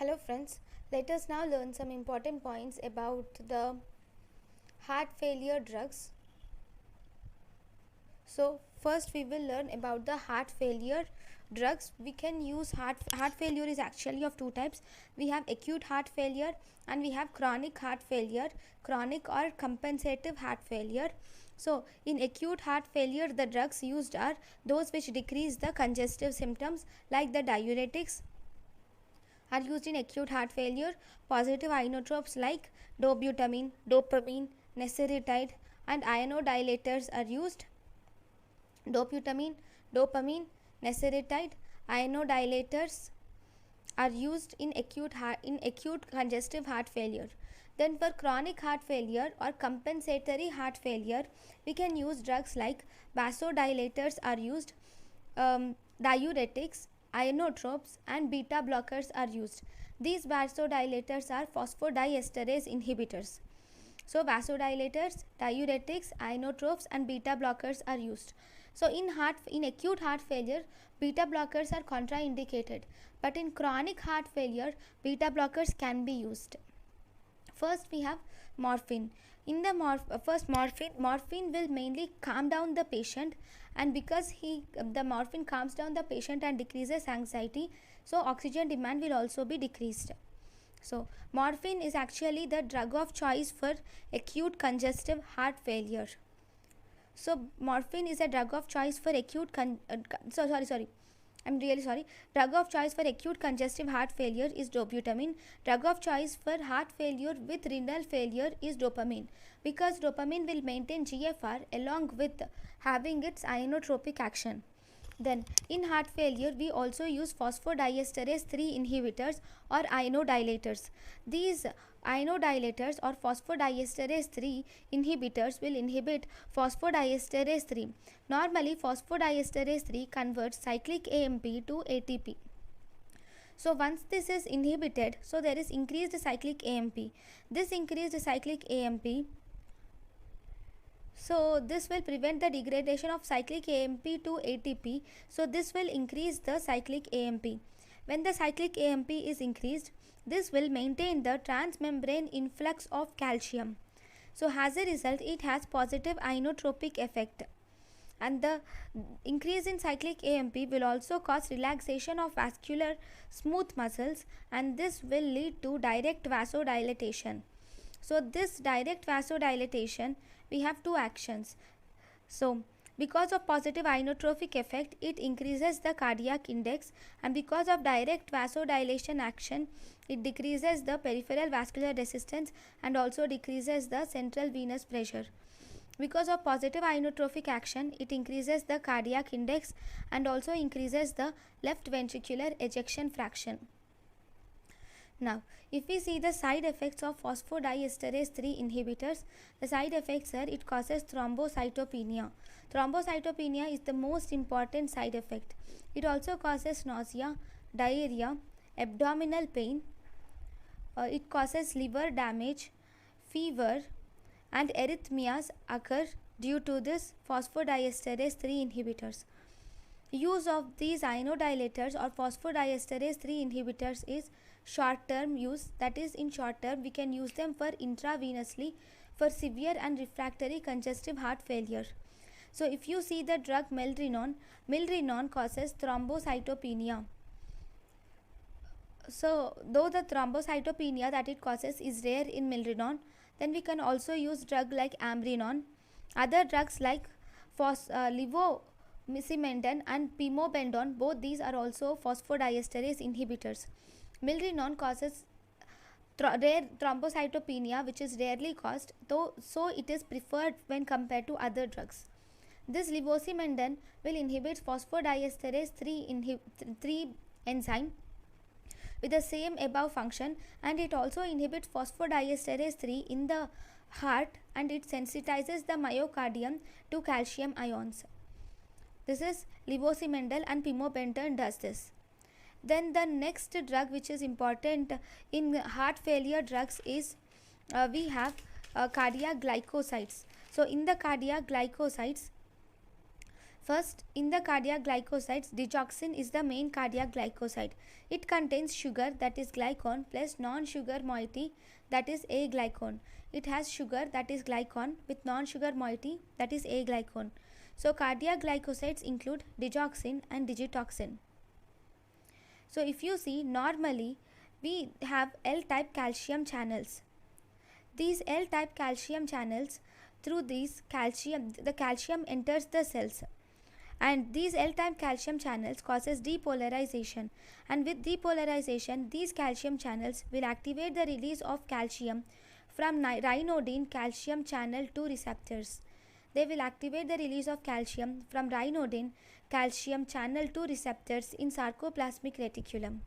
Hello friends, let us now learn some important points about the heart failure drugs. So first we will learn about the heart failure drugs. We can use heart failure is actually of two types. We have acute heart failure and we have chronic heart failure, chronic or compensative heart failure. So in acute heart failure, the drugs used are those which decrease the congestive symptoms, like the diuretics are used in acute heart failure. Positive inotropes like dobutamine, dopamine, necirotide and ionodilators are used. Dobutamine, dopamine, necirotide, ionodilators are used in acute congestive heart failure. Then for chronic heart failure or compensatory heart failure, we can use drugs like vasodilators are used, diuretics, inotropes and beta blockers are used. These vasodilators are phosphodiesterase inhibitors. So vasodilators, diuretics, inotropes and beta blockers are used. So in acute heart failure, beta blockers are contraindicated, but in chronic heart failure, beta blockers can be used. First we have morphine. In the morphine will mainly calm down the patient, and because the morphine calms down the patient and decreases anxiety, so oxygen demand will also be decreased. So morphine is actually the drug of choice for acute congestive heart failure. So morphine is a drug of choice for I'm really sorry. Drug of choice for acute congestive heart failure is dobutamine. Drug of choice for heart failure with renal failure is dopamine, because dopamine will maintain GFR along with having its inotropic action. Then in heart failure, we also use phosphodiesterase 3 inhibitors or inodilators. These inodilators or phosphodiesterase 3 inhibitors will inhibit phosphodiesterase 3. Normally phosphodiesterase 3 converts cyclic AMP to ATP. So once this is inhibited, so there is increased cyclic AMP. This increased cyclic AMP, so this will prevent the degradation of cyclic AMP to ATP. So this will increase the cyclic AMP. When the cyclic AMP is increased, this will maintain the transmembrane influx of calcium. So as a result, it has positive inotropic effect. And the increase in cyclic AMP will also cause relaxation of vascular smooth muscles, and this will lead to direct vasodilatation. So this direct vasodilatation, we have two actions. So because of positive inotropic effect, it increases the cardiac index, and because of direct vasodilation action, it decreases the peripheral vascular resistance and also decreases the central venous pressure. Because of positive inotropic action, it increases the cardiac index and also increases the left ventricular ejection fraction. Now, if we see the side effects of phosphodiesterase 3 inhibitors, the side effects are it causes thrombocytopenia. Thrombocytopenia is the most important side effect. It also causes nausea, diarrhea, abdominal pain. It causes liver damage, fever, and arrhythmias occur due to this phosphodiesterase 3 inhibitors. Use of these inodilators or phosphodiesterase 3 inhibitors is short term use, that is in short term we can use them for intravenously for severe and refractory congestive heart failure. So if you see the drug milrinone causes thrombocytopenia. So though the thrombocytopenia that it causes is rare in milrinone, then we can also use drug like ambrinon. Other drugs like levosimendan and pimobendan, both these are also phosphodiesterase inhibitors. Milrinone causes rare thrombocytopenia, which is rarely caused, though so it is preferred when compared to other drugs. This levosimendan will inhibit phosphodiesterase 3 enzyme with the same above function, and it also inhibits phosphodiesterase 3 in the heart, and it sensitizes the myocardium to calcium ions. This is levosimendan and pimobendan does this. Then the next drug which is important in heart failure drugs is we have cardiac glycosides. So in the cardiac glycosides, First, in the cardiac glycosides, digoxin is the main cardiac glycoside. It contains sugar, that is glycone, plus non-sugar moiety, that is aglycone. It has sugar, that is glycone, with non-sugar moiety, that is aglycone. So cardiac glycosides include digoxin and digitoxin. So if you see, normally we have L-type calcium channels. These L-type calcium channels, through these the calcium enters the cells, and these L-type calcium channels causes depolarization, and with depolarization these calcium channels will activate the release of calcium from ryanodine calcium channel 2 receptors. They will activate the release of calcium from ryanodine calcium channel 2 receptors in sarcoplasmic reticulum,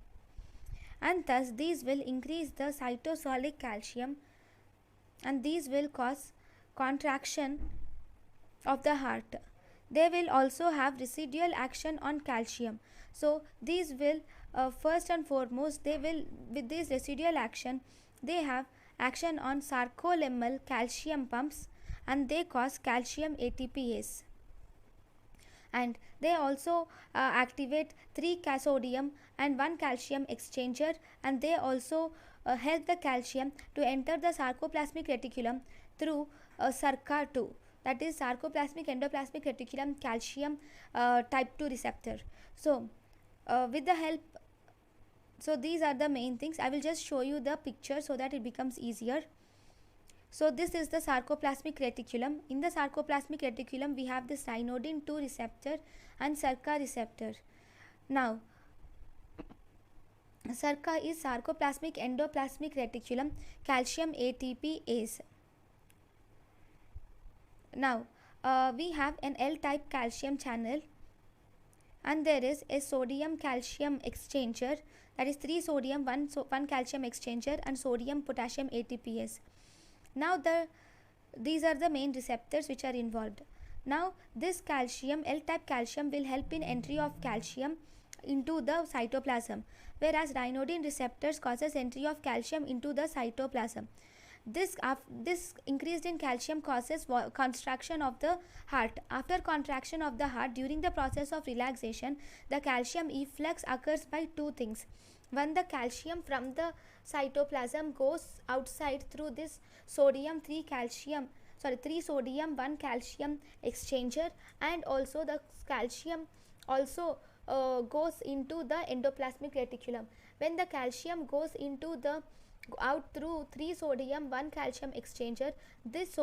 and thus these will increase the cytosolic calcium, and these will cause contraction of the heart. They will also have residual action on calcium. So these will first and foremost, they will, with this residual action, they have action on sarcolemmal calcium pumps, and they cause calcium ATPase, and they also activate 3 sodium and 1 calcium exchanger, and they also help the calcium to enter the sarcoplasmic reticulum through SERCA2, that is sarcoplasmic endoplasmic reticulum calcium type 2 receptor. So with the help, so these are the main things. I will just show you the picture so that it becomes easier. So this is the sarcoplasmic reticulum. In the sarcoplasmic reticulum we have this ryanodine 2 receptor and SERCA receptor. Now SERCA is sarcoplasmic endoplasmic reticulum calcium ATPase. Now we have an L-type calcium channel, and there is a sodium calcium exchanger, that is 3 sodium 1 calcium exchanger and sodium potassium ATPase. Now these are the main receptors which are involved. Now this calcium, L-type calcium, will help in entry of calcium into the cytoplasm, whereas ryanodine receptors causes entry of calcium into the cytoplasm. This increased in calcium causes contraction of the heart. After contraction of the heart, during the process of relaxation, the calcium efflux occurs by two things. One, the calcium from the cytoplasm goes outside through this sodium 3 sodium 1 calcium exchanger, and also the calcium also goes into the endoplasmic reticulum. When the calcium goes into the out through 3 sodium 1 calcium exchanger, this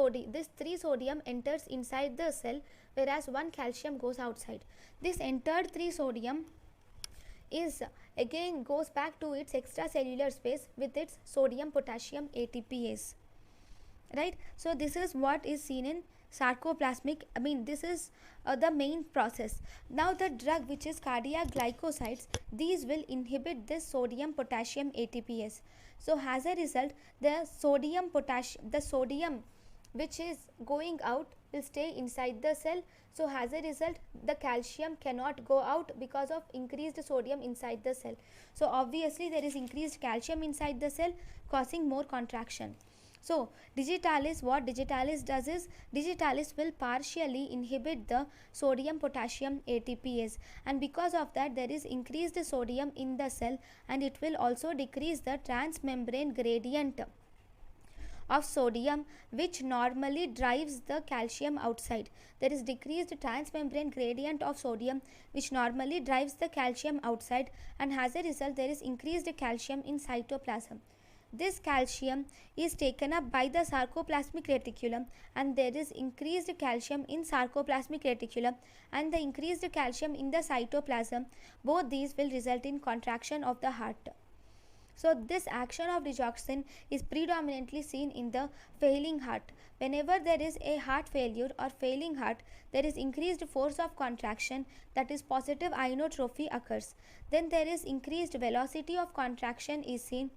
3 sodium enters inside the cell, whereas 1 calcium goes outside. This entered 3 sodium is again goes back to its extracellular space with its sodium potassium ATPase, right? So this is what is seen in sarcoplasmic, this is the main process. Now the drug, which is cardiac glycosides, these will inhibit this sodium potassium ATPase. So as a result, the sodium which is going out will stay inside the cell. So as a result, the calcium cannot go out because of increased sodium inside the cell. So obviously there is increased calcium inside the cell, causing more contraction. So digitalis, what digitalis does is, digitalis will partially inhibit the sodium potassium ATPase, and because of that there is increased sodium in the cell, and it will also decrease the transmembrane gradient of sodium, which normally drives the calcium outside. There is decreased transmembrane gradient of sodium which normally drives the calcium outside, and as a result there is increased calcium in cytoplasm. This calcium is taken up by the sarcoplasmic reticulum, and there is increased calcium in sarcoplasmic reticulum and the increased calcium in the cytoplasm. Both these will result in contraction of the heart. So this action of digoxin is predominantly seen in the failing heart. Whenever there is a heart failure or failing heart, there is increased force of contraction, that is positive ionotrophy occurs. Then there is increased velocity of contraction is seen,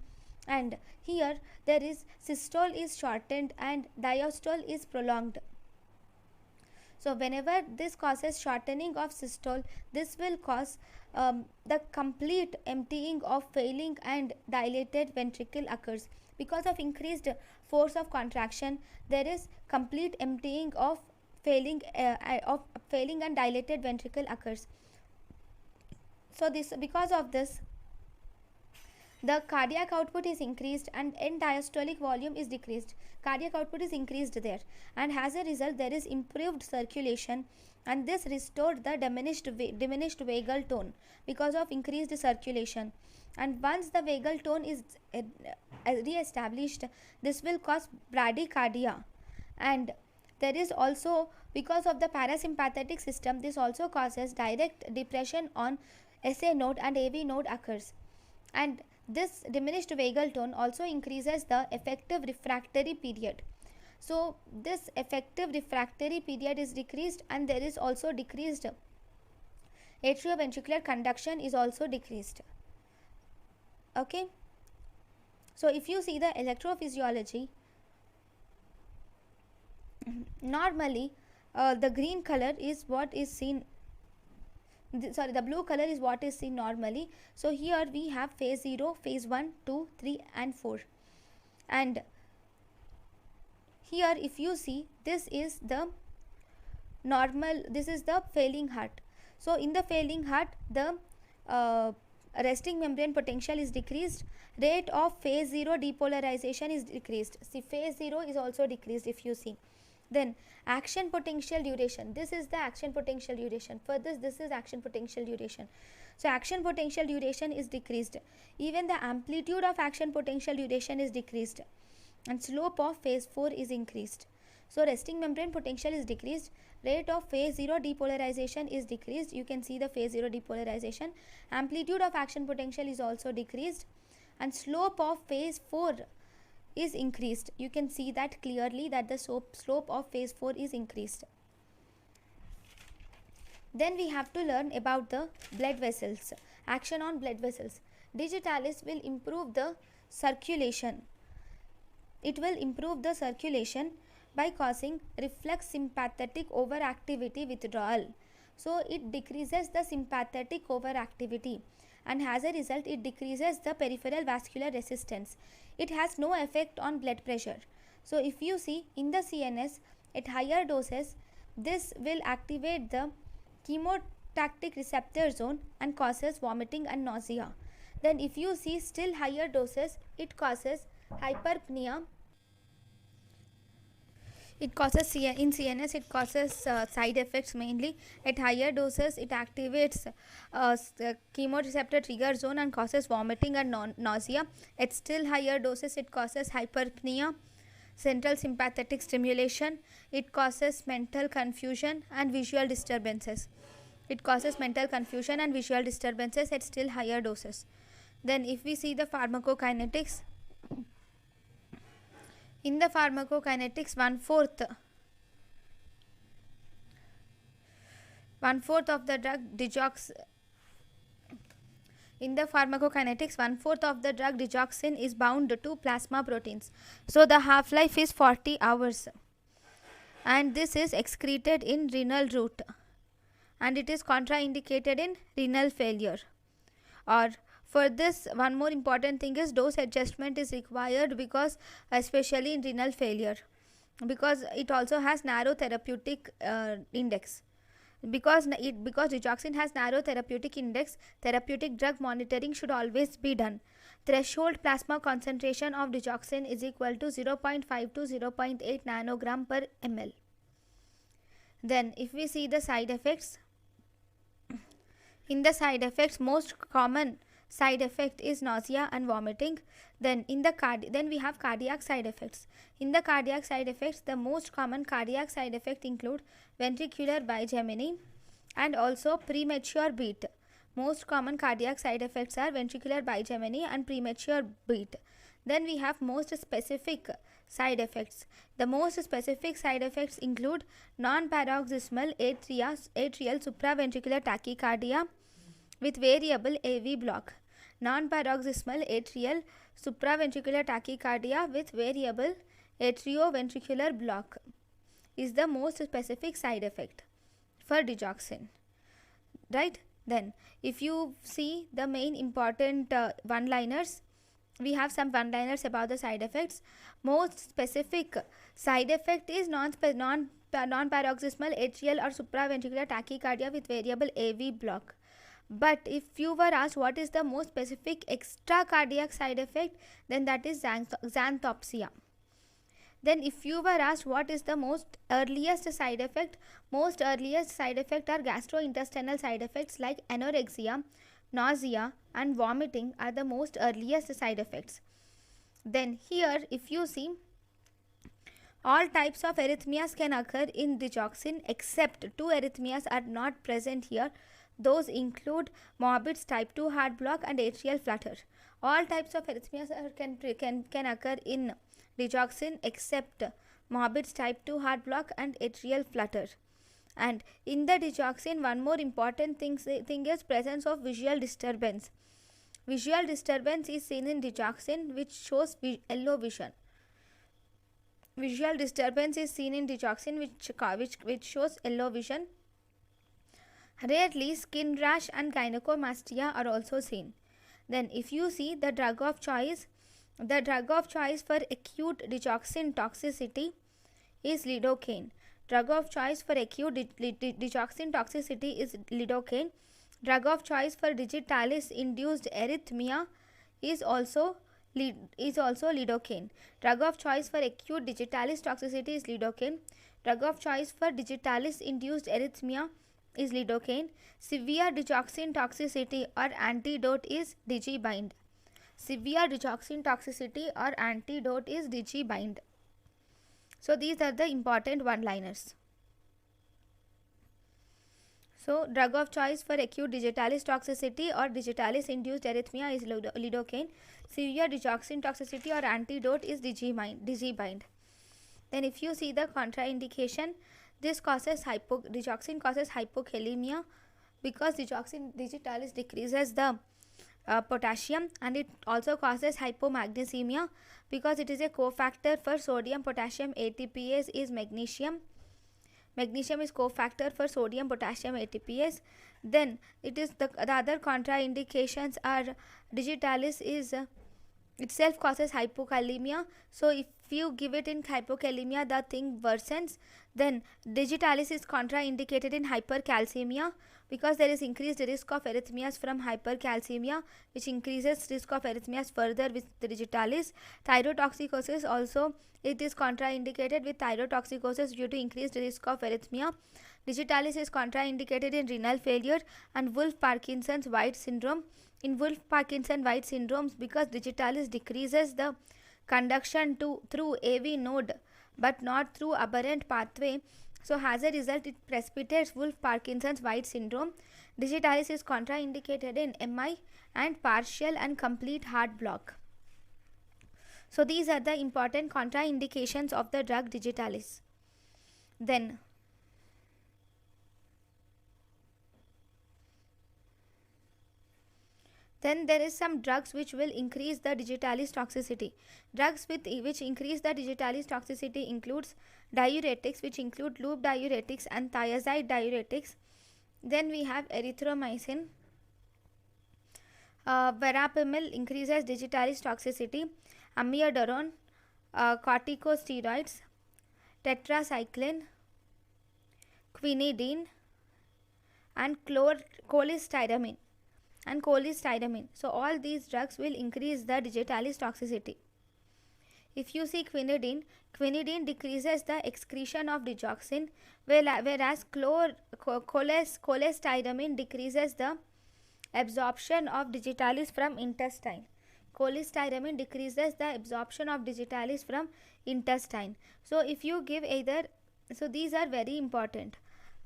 and here there is systole is shortened and diastole is prolonged. So whenever this causes shortening of systole, this will cause the complete emptying of failing and dilated ventricle occurs. Because of increased force of contraction, there is complete emptying of failing and dilated ventricle occurs. So this, because of this, the cardiac output is increased and end diastolic volume is decreased. Cardiac output is increased there, and as a result there is improved circulation, and this restored the diminished vagal tone because of increased circulation. And once the vagal tone is re-established, this will cause bradycardia. And there is also, because of the parasympathetic system, this also causes direct depression on SA node and AV node occurs. And this diminished vagal tone also increases the effective refractory period. So this effective refractory period is decreased, and there is also decreased atrioventricular conduction is also decreased. Okay, so if you see the electrophysiology, normally the green color is what is seen, the blue color is what is seen normally. So here we have phase 0, phase 1, 2, 3 and 4. And here if you see, this is the normal, this is the failing heart. So in the failing heart, the resting membrane potential is decreased, rate of phase 0 depolarization is decreased. See, phase 0 is also decreased if you see. Then action potential duration, this is the action potential duration. For this is action potential duration. So action potential duration is decreased, even the amplitude of action potential duration is decreased, and slope of phase 4 is increased. So resting membrane potential is decreased, rate of phase 0 depolarization is decreased. You can see the phase 0 depolarization. Amplitude of action potential is also decreased, and slope of phase 4 is increased. You can see that clearly, that the slope of phase 4 is increased. Then we have to learn about the blood vessels, action on blood vessels. Digitalis will improve the circulation. It will improve the circulation by causing reflex sympathetic overactivity withdrawal. So it decreases the sympathetic overactivity, and as a result it decreases the peripheral vascular resistance. It has no effect on blood pressure. So if you see in the CNS at higher doses, this will activate the chemotactic receptor zone and causes vomiting and nausea. Then if you see still higher doses, it causes hyperpnea. It causes in CNS, it causes side effects mainly. At higher doses, it activates chemoreceptor trigger zone and causes vomiting and nausea. At still higher doses, it causes hyperpnea, central sympathetic stimulation. It causes mental confusion and visual disturbances. It causes mental confusion and visual disturbances at still higher doses. Then if we see the pharmacokinetics, in the pharmacokinetics, one fourth of the drug digoxin is bound to plasma proteins. So the half-life is 40 hours, and this is excreted in renal route, and it is contraindicated in renal failure. Or for this, one more important thing is dose adjustment is required, because especially in renal failure, because it also has narrow therapeutic index. Because digoxin has narrow therapeutic index, therapeutic drug monitoring should always be done. Threshold plasma concentration of digoxin is equal to 0.5 to 0.8 nanogram per ml. Then if we see the side effects, in the side effects, most common side effect is nausea and vomiting. Then then we have cardiac side effects. In the cardiac side effects, the most common cardiac side effect include ventricular bigeminy and also premature beat. Most common cardiac side effects are ventricular bigeminy and premature beat. Then we have most specific side effects. The most specific side effects include non-paroxysmal atrial supraventricular tachycardia with variable AV block. Non-paroxysmal atrial supraventricular tachycardia with variable atrioventricular block is the most specific side effect for digoxin, right? Then if you see the main important one-liners, we have some one-liners about the side effects. Most specific side effect is non-paroxysmal atrial or supraventricular tachycardia with variable AV block. But if you were asked what is the most specific extra cardiac side effect, then that is xanthopsia. Then if you were asked what is the most earliest side effect are gastrointestinal side effects like anorexia, nausea and vomiting are the most earliest side effects. Then here if you see, all types of arrhythmias can occur in digoxin except two arrhythmias are not present here. Those include Mobitz type 2 heart block and atrial flutter. All types of arrhythmias can occur in digoxin except Mobitz type 2 heart block and atrial flutter. And in the digoxin, one more important thing is presence of visual disturbance. Visual disturbance is seen in digoxin which shows yellow vision. Visual disturbance is seen in digoxin which shows yellow vision. Rarely skin rash and gynecomastia are also seen. Then if you see the drug of choice for acute digoxin toxicity is lidocaine. Drug of choice for acute digoxin toxicity is lidocaine. Drug of choice for digitalis induced arrhythmia is also lidocaine. Drug of choice for acute digitalis toxicity is lidocaine. Drug of choice for digitalis induced arrhythmia is lidocaine. Severe digoxin toxicity or antidote is digibind. Severe digoxin toxicity or antidote is digibind. So these are the important one-liners. So drug of choice for acute digitalis toxicity or digitalis induced arrhythmia is lidocaine. Severe digoxin toxicity or antidote is digibind. Then if you see the contraindication, this causes digoxin causes hypokalemia because digoxin digitalis decreases the potassium, and it also causes hypomagnesemia because it is a cofactor for sodium potassium ATPase is magnesium. Magnesium is cofactor for sodium potassium ATPase. Then it is the other contraindications are digitalis is itself causes hypokalemia. So if you give it in hypokalemia, the thing worsens. Then digitalis is contraindicated in hypercalcemia because there is increased risk of arrhythmias from hypercalcemia, which increases risk of arrhythmias further with the digitalis. Thyrotoxicosis also, it is contraindicated with thyrotoxicosis due to increased risk of arrhythmia. Digitalis is contraindicated in renal failure and Wolff-Parkinson-White syndrome. In Wolff-Parkinson-White syndromes, because digitalis decreases the conduction through AV node but not through aberrant pathway, so as a result it precipitates Wolff-Parkinson's-White syndrome. Digitalis is contraindicated in MI and partial and complete heart block. So these are the important contraindications of the drug digitalis. Then there is some drugs which will increase the digitalis toxicity. Drugs which increase the digitalis toxicity includes diuretics, which include loop diuretics and thiazide diuretics. Then we have erythromycin. Verapamil increases digitalis toxicity. Amiodarone, corticosteroids, tetracycline, quinidine and cholestyramine. So all these drugs will increase the digitalis toxicity. If you see quinidine decreases the excretion of digoxin, whereas cholestyramine decreases the absorption of digitalis from intestine. Cholestyramine decreases the absorption of digitalis from intestine. So if you give either, so these are very important.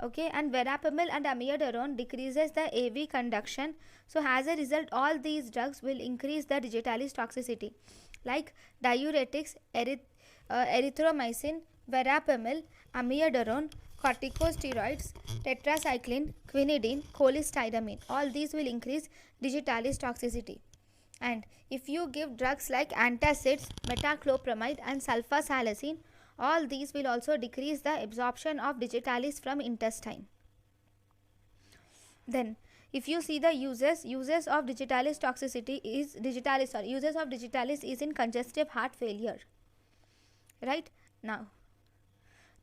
Okay, and verapamil and amiodarone decreases the AV conduction. So as a result, all these drugs will increase the digitalis toxicity, like diuretics, erythromycin, verapamil, amiodarone, corticosteroids, tetracycline, quinidine, cholestyramine. All these will increase digitalis toxicity. And if you give drugs like antacids, metoclopramide and sulfasalazine, all these will also decrease the absorption of digitalis from intestine. Then If you see the uses of digitalis toxicity is uses of digitalis is in congestive heart failure. Right? Now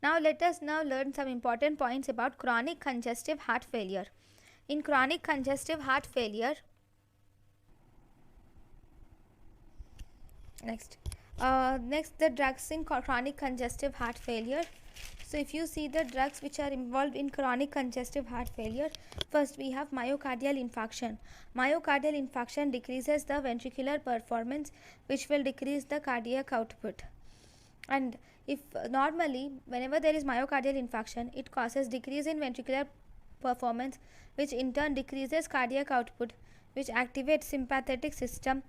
let us now learn some important points about chronic congestive heart failure. In chronic congestive heart failure, next the drugs in chronic congestive heart failure. So if you see the drugs which are involved in chronic congestive heart failure, first we have myocardial infarction. Myocardial infarction decreases the ventricular performance, which will decrease the cardiac output. And if normally whenever there is myocardial infarction, it causes decrease in ventricular performance, which in turn decreases cardiac output, which activates sympathetic system.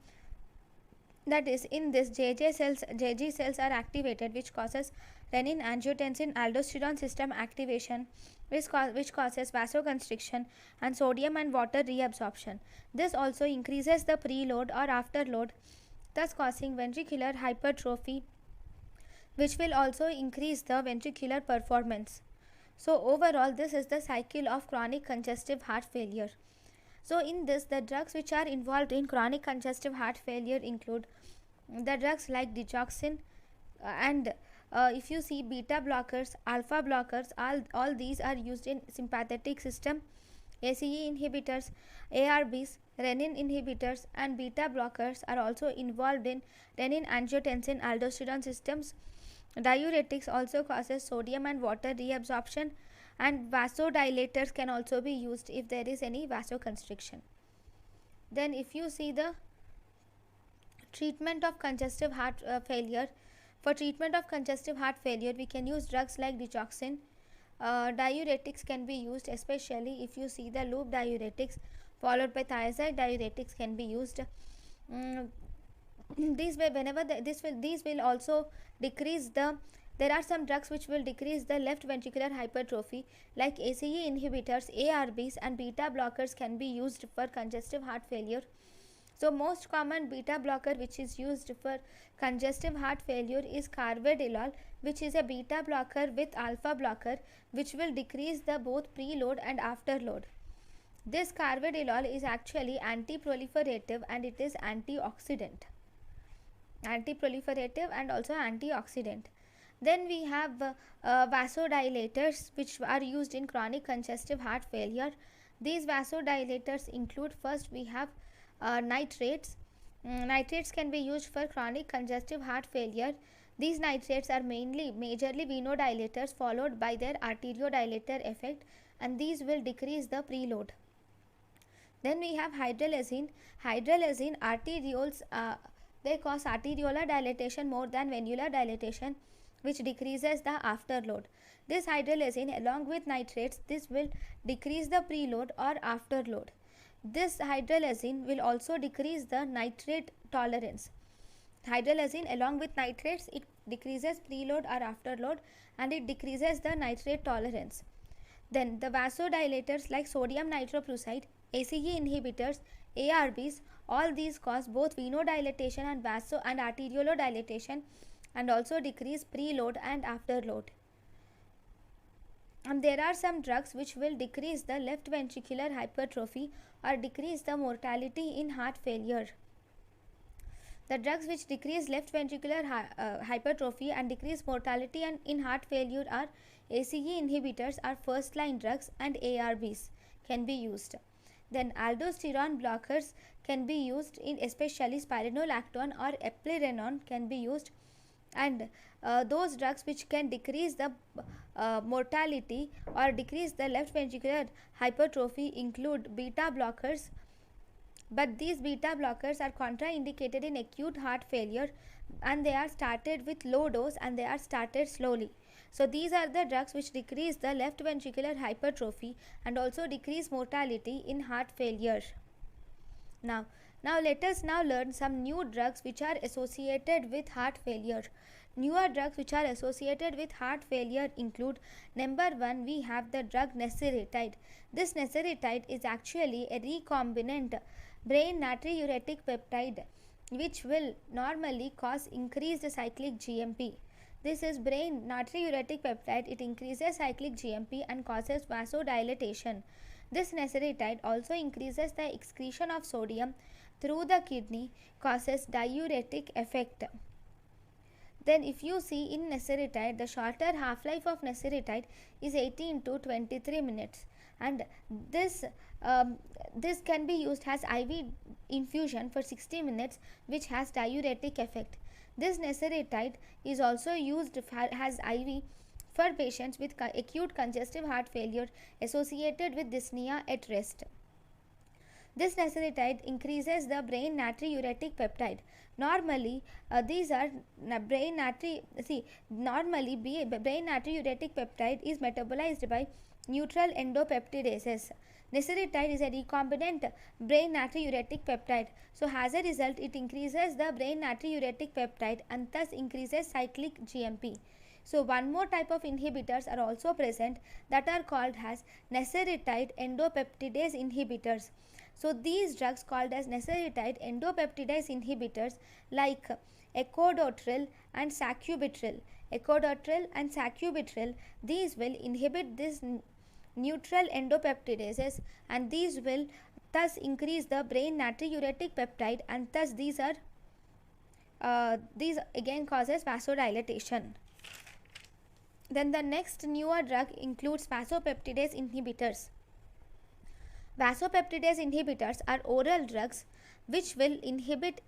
That is, in this JG cells are activated, which causes renin angiotensin aldosterone system activation, which causes vasoconstriction and sodium and water reabsorption. This also increases the preload or afterload, thus causing ventricular hypertrophy, which will also increase the ventricular performance. So overall, this is the cycle of chronic congestive heart failure. So in this, the drugs which are involved in chronic congestive heart failure include the drugs like digoxin and if you see beta blockers, alpha blockers, all these are used in sympathetic system. ACE inhibitors, ARBs, renin inhibitors and beta blockers are also involved in renin angiotensin aldosterone systems. Diuretics also causes sodium and water reabsorption, and vasodilators can also be used if there is any vasoconstriction. Then if you see the treatment of congestive heart failure, for treatment of congestive heart failure we can use drugs like digoxin. Diuretics can be used, especially if you see the loop diuretics followed by thiazide diuretics can be used. These will also decrease the, there are some drugs which will decrease the left ventricular hypertrophy, like ACE inhibitors, ARBs and beta blockers can be used for congestive heart failure. So most common beta blocker which is used for congestive heart failure is carvedilol, which is a beta blocker with alpha blocker, which will decrease the both preload and afterload. This carvedilol is actually anti-proliferative and it is antioxidant and also antioxidant. Then we have vasodilators which are used in chronic congestive heart failure. These vasodilators include, first we have nitrates. Nitrates can be used for chronic congestive heart failure. These nitrates are majorly venodilators followed by their arteriodilator effect, and these will decrease the preload. Then we have hydralazine. Hydralazine arterioles, they cause arteriolar dilatation more than venular dilatation, which decreases the afterload. This hydralazine along with nitrates, this will decrease the preload or afterload. This hydralazine will also decrease the nitrate tolerance. Hydralazine along with nitrates, it decreases preload or afterload and it decreases the nitrate tolerance. Then the vasodilators like sodium nitroprusside, ACE inhibitors, ARBs, all these cause both venodilatation and arteriolar dilatation and also decrease preload and afterload. And there are some drugs which will decrease the left ventricular hypertrophy or decrease the mortality in heart failure. The drugs which decrease left ventricular hypertrophy and decrease mortality in heart failure are ACE inhibitors, are first line drugs, and ARBs can be used. Then aldosterone blockers can be used in, especially spironolactone or eplerenone can be used, and those drugs which can decrease the mortality or decrease the left ventricular hypertrophy include beta blockers, but these beta blockers are contraindicated in acute heart failure and they are started with low dose and they are started slowly. So these are the drugs which decrease the left ventricular hypertrophy and also decrease mortality in heart failure. Now let us now learn some new drugs which are associated with heart failure. Newer drugs which are associated with heart failure include, number 1, we have the drug nesiritide. This nesiritide is actually a recombinant brain natriuretic peptide which will normally cause increased cyclic GMP. This is brain natriuretic peptide. It increases cyclic GMP and causes vasodilatation. This necessitide also increases the excretion of sodium through the kidney, causes diuretic effect. Then if you see in necessitide, the shorter half-life of necessitide is 18 to 23 minutes, and this this can be used as IV infusion for 60 minutes, which has diuretic effect. This necessitide is also used as IV for patients with acute congestive heart failure associated with dyspnea at rest. This necessitide increases the brain natriuretic peptide. Normally, these are brain normally brain natriuretic peptide is metabolized by neutral endopeptidases. Necessitide is a recombinant brain natriuretic peptide. So, as a result, it increases the brain natriuretic peptide and thus increases cyclic GMP. So, one more type of inhibitors are also present that are called as necessitide endopeptidase inhibitors. So, these drugs called as necessitide endopeptidase inhibitors like ecodotril and sacubitril. Ecodotril and sacubitril, these will inhibit this neutral endopeptidases, and these will thus increase the brain natriuretic peptide, and thus these again causes vasodilatation. Then the next newer drug includes vasopeptidase inhibitors. Vasopeptidase inhibitors are oral drugs which will inhibit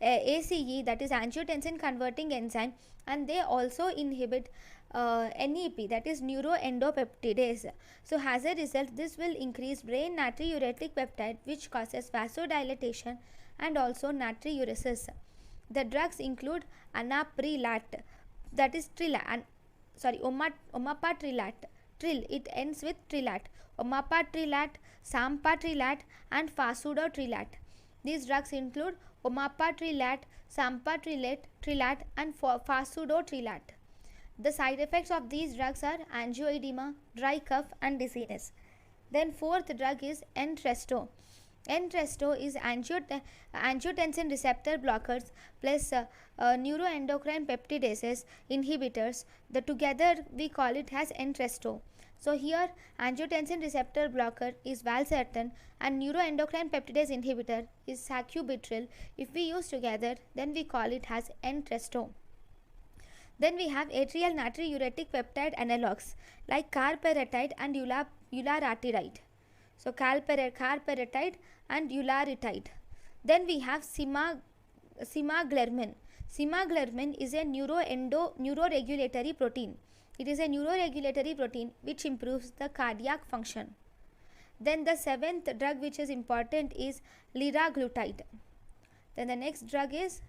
ACE, that is angiotensin converting enzyme, and they also inhibit NEP, that is neuroendopeptidase. So as a result, this will increase brain natriuretic peptide, which causes vasodilatation and also natriuresis. The drugs include anaprilat, that is omapatrilat. It ends with trilat. Omapatrilat, sampatrilat and fasudiotrilat. These drugs include omapatrilat, sampatrilat, trilat and fasudiotrilat. The side effects of these drugs are angioedema, dry cough and dizziness. Then fourth drug is Entresto. Entresto is angiotensin receptor blockers plus neuroendocrine peptidases inhibitors. Together we call it as Entresto. So here angiotensin receptor blocker is valsartan and neuroendocrine peptidase inhibitor is sacubitril. If we use together, then we call it as Entresto. Then we have atrial natriuretic peptide analogs like carperetide and ularitide. So carperetide and ularitide. Then we have semaglutide. Semaglutide is a neuroregulatory protein. It is a neuroregulatory protein which improves the cardiac function. Then the seventh drug which is important is liraglutide. Then the next drug is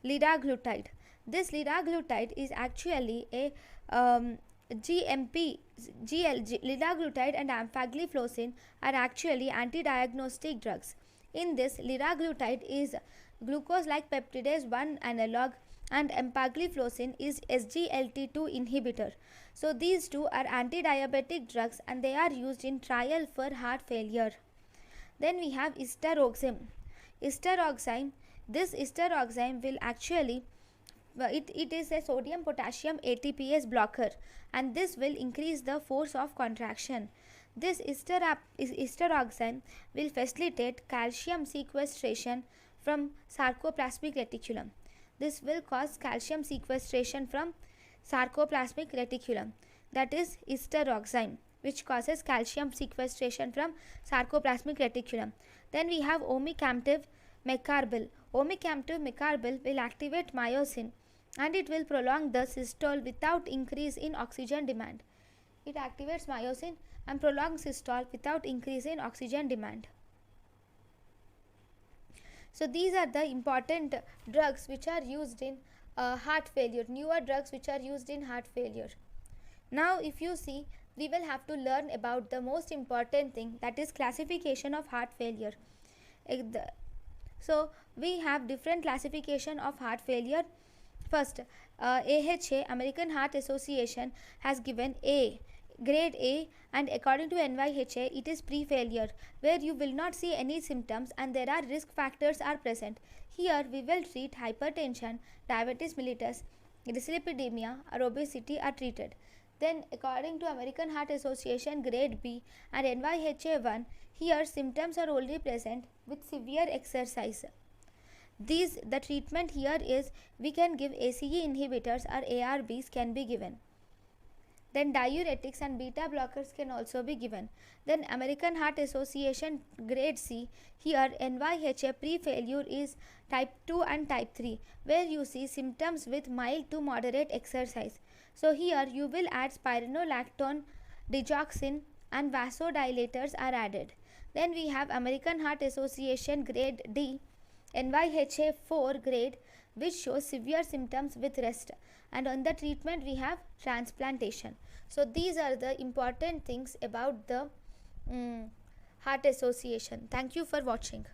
liraglutide. This liraglutide is actually a liraglutide and empagliflozin are actually anti-diagnostic drugs. In this, liraglutide is glucose-like peptidase 1 analog and empagliflozin is SGLT2 inhibitor. So these two are anti-diabetic drugs and they are used in trial for heart failure. Then we have istaroxime. This istaroxime will actually it is a sodium potassium ATPase blocker, and this will increase the force of contraction. This istaroxime will facilitate calcium sequestration from sarcoplasmic reticulum. This will cause calcium sequestration from sarcoplasmic reticulum, that is istaroxime, which causes calcium sequestration from sarcoplasmic reticulum. Then we have omecamtiv mecarbil. Omecamtiv mecarbil will activate myosin and it will prolong the systole without increase in oxygen demand. It activates myosin and prolongs systole without increase in oxygen demand. So these are the important drugs which are used in heart failure, newer drugs which are used in heart failure. Now if you see, we will have to learn about the most important thing, that is classification of heart failure. So we have different classification of heart failure. First, AHA, American Heart Association, has given A, grade A, and according to NYHA, it is pre-failure, where you will not see any symptoms and there are risk factors are present. Here we will treat hypertension, diabetes mellitus, dyslipidemia or obesity are treated. Then according to American Heart Association grade B and NYHA1, here symptoms are only present with severe exercise. The treatment here is we can give ACE inhibitors or ARBs can be given. Then diuretics and beta blockers can also be given. Then American Heart Association grade C, here NYHA pre-failure is type 2 and type 3, where you see symptoms with mild to moderate exercise. So here you will add spironolactone, digoxin and vasodilators are added. Then we have American Heart Association grade D, NYHA 4 grade, which shows severe symptoms with rest, and on the treatment we have transplantation. So these are the important things about the heart association. Thank you for watching.